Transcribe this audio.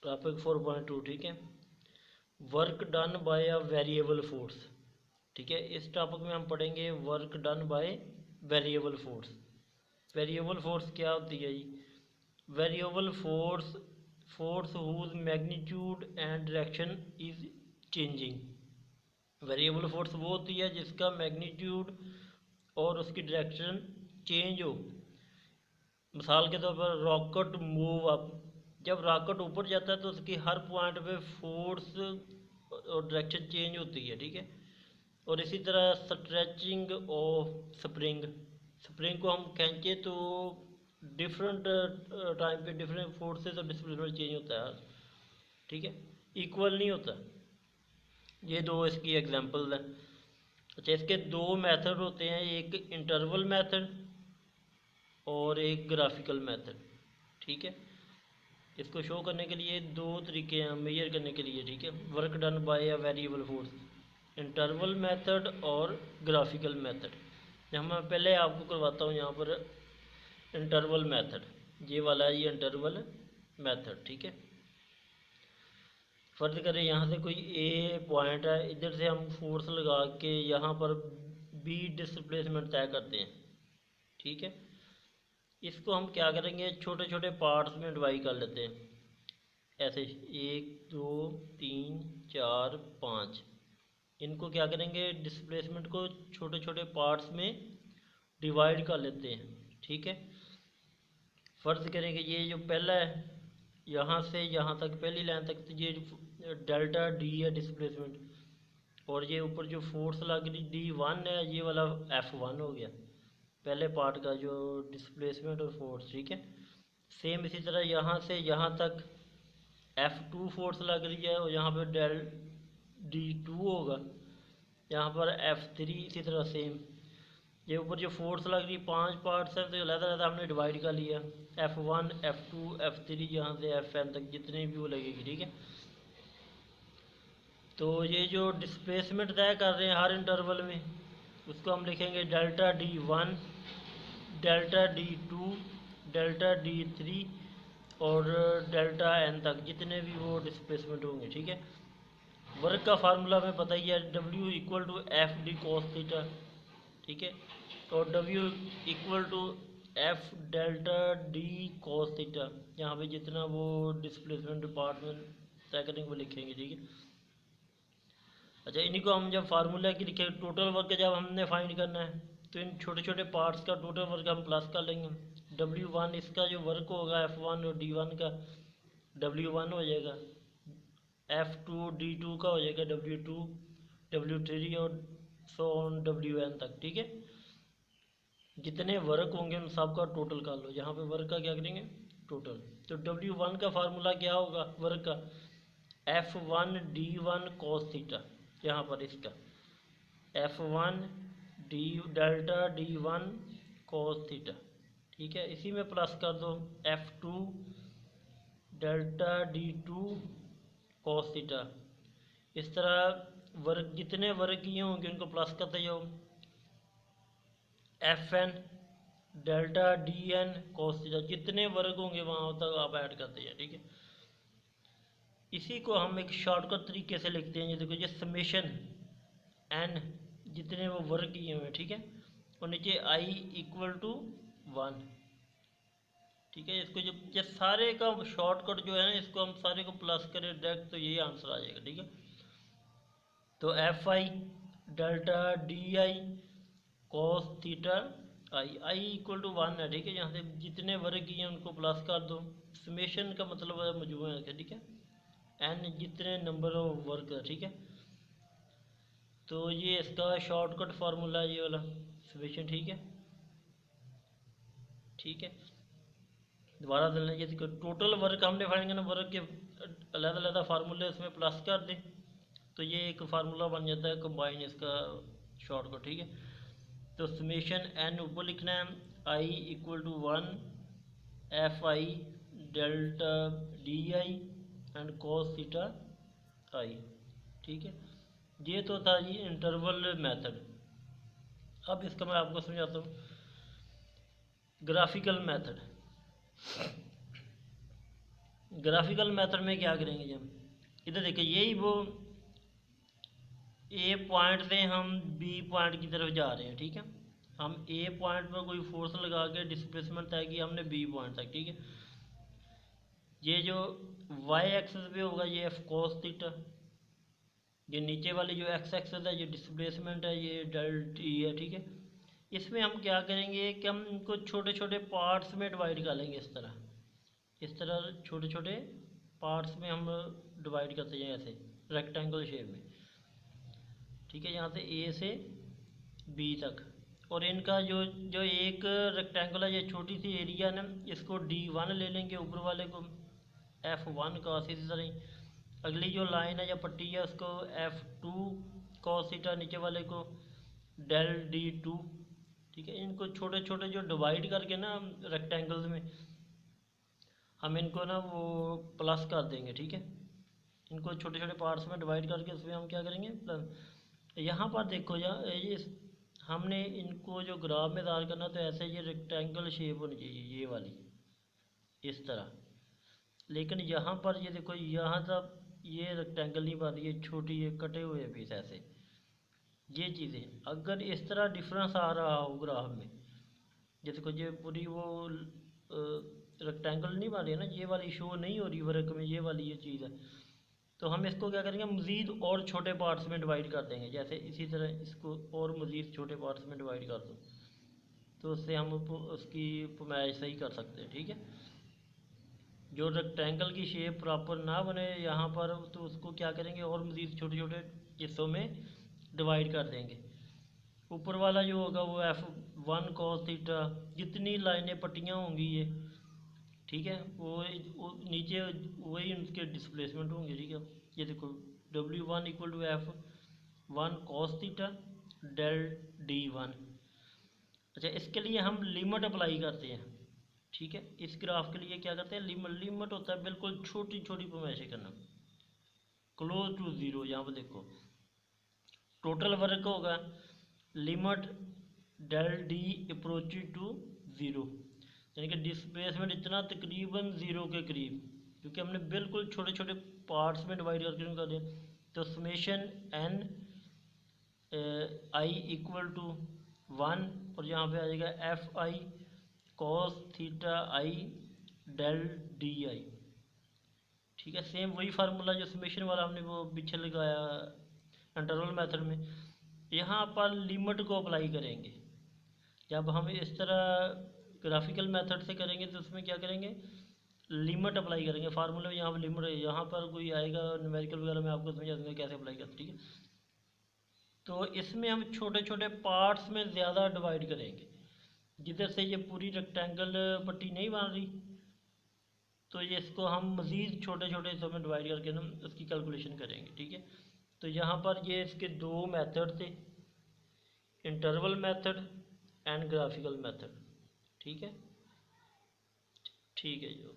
Topic 4.2, ठीक है। Work done by a variable force, ठीक है। इस टॉपिक में हम पढ़ेंगे work done by variable force. Variable force क्या होती है जी? Variable force, force whose magnitude and direction is changing. Variable force वो होती है जिसका मैग्नीट्यूड और उसकी डायरेक्शन चेंज हो। मिसाल के तौर पर रॉकेट मूव अप, जब रॉकेट ऊपर जाता है तो उसकी हर पॉइंट पे फोर्स और डायरेक्शन चेंज होती है, ठीक है। और इसी तरह स्ट्रेचिंग ऑफ स्प्रिंग, स्प्रिंग को हम खींचे तो डिफरेंट टाइम पे डिफरेंट फोर्सेस और डिस्प्लेसमेंट चेंज होता है, ठीक है, इक्वल नहीं होता। ये दो इसकी एग्जांपल हैं। अच्छा, इसके दो मेथड होते हैं, एक इंटरवल मेथड और एक ग्राफिकल मेथड, ठीक है। इसको शो करने के लिए दो तरीके हैं मेजर करने के लिए, ठीक है। Work done by a variable force, interval method और ग्राफिकल मेथड। हम मैं पहले आपको करवाता हूँ यहाँ पर इंटरवल मेथड, ये वाला है ये इंटरवल मेथड, ठीक है। फर्ज करें यहाँ से कोई ए पॉइंट है, इधर से हम फोर्स लगा के यहाँ पर बी डिस्प्लेसमेंट तय करते हैं, ठीक है। इसको हम क्या करेंगे, छोटे छोटे पार्ट्स में डिवाइड कर लेते हैं, ऐसे 1 2 3 4 5। इनको क्या करेंगे, डिस्प्लेसमेंट को छोटे छोटे पार्ट्स में डिवाइड कर लेते हैं, ठीक है। फ़र्ज़ करें कि ये जो पहला है यहाँ से यहाँ तक पहली लाइन तक, तो ये डेल्टा डी है डिस्प्लेसमेंट, और ये ऊपर जो फोर्स लग रही D1 है, ये वाला F1 हो गया पहले पार्ट का जो डिस्प्लेसमेंट और फोर्स, ठीक है। सेम इसी तरह यहाँ से यहाँ तक F2 फोर्स लग रही है और यहाँ पे डेल D2 होगा, यहाँ पर F3 इसी तरह सेम। ये ऊपर जो फोर्स लग रही 5 पार्ट्स हैं तो अलग अलग हमने डिवाइड कर लिया, F1 F2 F3 यहाँ से Fn तक जितनी भी वो लगेगी, ठीक है। तो ये जो डिस्प्लेसमेंट तय कर रहे हैं हर इंटरवल में, उसको हम लिखेंगे delta D1, delta D2, delta D3 और डेल्टा n तक जितने भी वो डिस्प्लेसमेंट होंगे, ठीक है। वर्क का फार्मूला हमें पता ही है, W equal to F D cos theta, ठीक है। और W equal to F delta D cos theta, यहाँ पे जितना वो डिस्प्लेसमेंट डिपार्टमेंट तय करेंगे वो लिखेंगे, ठीक है। अच्छा, इन्हीं को हम जब फार्मूला की लिखेंगे, टोटल वर्क जब हमने फाइंड करना है तो इन छोटे छोटे पार्ट्स का टोटल वर्क हम प्लस कर लेंगे। W1 इसका जो वर्क होगा F1 और D1 का W1 हो जाएगा, F2 D2 का हो जाएगा W2, W3 और सो ऑन WN तक, ठीक है। जितने वर्क होंगे उन सब का टोटल कर लो, यहाँ पे वर्क का क्या करेंगे टोटल। तो W1 का फार्मूला क्या होगा वर्क का, F1 D1 cos थीटा, यहाँ पर इसका F1 D delta D1 cos theta, ठीक है। इसी में प्लस कर दो F2 delta D2 cos theta. इस तरह वर्ग जितने वर्ग किए होंगे उनको प्लस करते जाओ, Fn delta DN cos theta, जितने वर्ग होंगे वहाँ तक आप ऐड करते जाए, ठीक है। इसी को हम एक शॉर्टकट तरीके से लिखते हैं, ये देखो ये समेशन n जितने वो वर्ग किए हुए हैं, ठीक है, और नीचे I इक्वल टू 1, ठीक है। इसको जब ये सारे का शॉर्टकट जो है ना, इसको हम सारे को प्लस करें डायरेक्ट तो यही आंसर आ जाएगा, ठीक है। तो Fi delta DI cos theta I equal to 1 है, ठीक है। यहाँ से जितने वर्ग किए हैं उनको प्लस कर दो, समेशन का मतलब है मजमूआ है, ठीक है, n जितने नंबर ऑफ वर्क है, ठीक है। तो ये इसका शॉर्टकट फार्मूला ये वाला समेशन, ठीक है, ठीक है। दोबारा दे लें, जैसे टोटल वर्क हमने फाइंड करना, वर्क के अलग अलग फार्मूले उसमें प्लस कर दें तो ये एक फार्मूला बन जाता है कंबाइन इसका शॉर्टकट, ठीक है। तो समेशन n ऊपर लिखना है, I equal to 1 Fi delta DI and cos theta I, ठीक है। ये तो था ये इंटरवल मेथड। अब इसका मैं आपको समझाता हूँ ग्राफिकल मेथड। ग्राफिकल मेथड में क्या करेंगे जब इधर देखिए, यही वो ए पॉइंट से हम बी पॉइंट की तरफ जा रहे हैं, ठीक है। हम ए पॉइंट पर कोई फोर्स लगा के डिस्प्लेसमेंट तय किया हमने बी पॉइंट तक, ठीक है। ये जो वाई एक्सिस पे होगा ये एफ कोस थीटा, ये नीचे वाली जो एक्स एक्सिस है ये डिस्प्लेसमेंट है, ये डेल टी है, ठीक है। इसमें हम क्या करेंगे कि हम इनको छोटे छोटे पार्ट्स में डिवाइड कर लेंगे, इस तरह छोटे छोटे पार्ट्स में हम डिवाइड करते हैं ऐसे रेक्टेंगल शेप में, ठीक है। यहाँ से ए से बी तक, और इनका जो जो एक रेक्टेंगल है, ये छोटी सी एरिया है, इसको D1 ले लेंगे, ऊपर वाले को F1 cos, इसी तरह अगली जो लाइन है या पट्टी है उसको F2 cos थीटा, नीचे वाले को डेल D2, ठीक है। इनको छोटे छोटे जो डिवाइड करके ना रेक्टेंगल्स में हम इनको ना वो प्लस कर देंगे, ठीक है। इनको छोटे छोटे पार्ट्स में डिवाइड करके उसमें हम क्या करेंगे प्लस। यहाँ पर देखो ये हमने इनको जो ग्राफ में दार करना तो ऐसे ये रेक्टेंगल शेप होनी चाहिए ये वाली, इस तरह। लेकिन यहाँ पर ये देखो, यहाँ तक ये रेक्टेंगल नहीं बन रही है, छोटी ये कटे हुए पीस ऐसे, ये चीज़ें अगर इस तरह डिफरेंस आ रहा हो ग्राफ में, ये देखो ये पूरी वो रेक्टेंगल नहीं बन रही है ना, ये वाली शो नहीं हो रही वर्क में, ये वाली ये चीज़ है। तो हम इसको क्या करेंगे, मज़ीद और छोटे पार्ट्स में डिवाइड कर देंगे, जैसे इसी तरह इसको और मज़ीद छोटे पार्ट्स में डिवाइड कर दो, तो उससे हम उसकी पैमाइश सही कर सकते हैं, ठीक है। जो रेक्टेंगल की शेप प्रॉपर ना बने यहाँ पर, तो उसको क्या करेंगे और मज़ीद छोटे छोटे हिस्सों में डिवाइड कर देंगे। ऊपर वाला जो होगा वो F1 cos थीटा, जितनी लाइनें पट्टियाँ होंगी ये, ठीक है, वो नीचे वही उनके डिस्प्लेसमेंट होंगे, ठीक है। ये देखो W1 equal to F1 cos theta del D1। अच्छा, इसके लिए हम लिमिट अप्लाई करते हैं, ठीक है। इस ग्राफ के लिए क्या करते हैं, लिमिट होता है बिल्कुल छोटी छोटी पैमाइशें करना, क्लोज टू ज़ीरो। यहाँ पर देखो टोटल वर्क होगा limit del D approach to zero, यानी कि डिस्प्लेसमेंट इतना तकरीबन ज़ीरो के करीब, क्योंकि हमने बिल्कुल छोटे छोटे पार्ट्स में डिवाइड करके उनका दिया। तो summation N I equal to 1, और यहाँ पे आ जाएगा F I cos theta I del D I, ठीक है। सेम वही फार्मूला जो समेशन वाला हमने वो पीछे लगाया इंटरवल मेथड में, यहाँ पर लिमिट को अप्लाई करेंगे। जब हम इस तरह ग्राफिकल मेथड से करेंगे तो उसमें क्या करेंगे, लिमिट अप्लाई करेंगे। फार्मूले में यहाँ पर लिमिट है, यहाँ पर कोई आएगा न्यूमेरिकल वगैरह में आपको समझा दूँगा कैसे अप्लाई करते, ठीक है। तो इसमें हम छोटे छोटे पार्ट्स में ज़्यादा डिवाइड करेंगे, जिधर से ये पूरी रेक्टेंगल पट्टी नहीं बन रही, तो ये इसको हम मज़ीद छोटे छोटे हिस्सों में डिवाइड करके ना उसकी कैलकुलेशन करेंगे, ठीक है। तो यहाँ पर ये इसके दो मेथड थे, interval method and graphical method, ठीक है। ठीक है जी।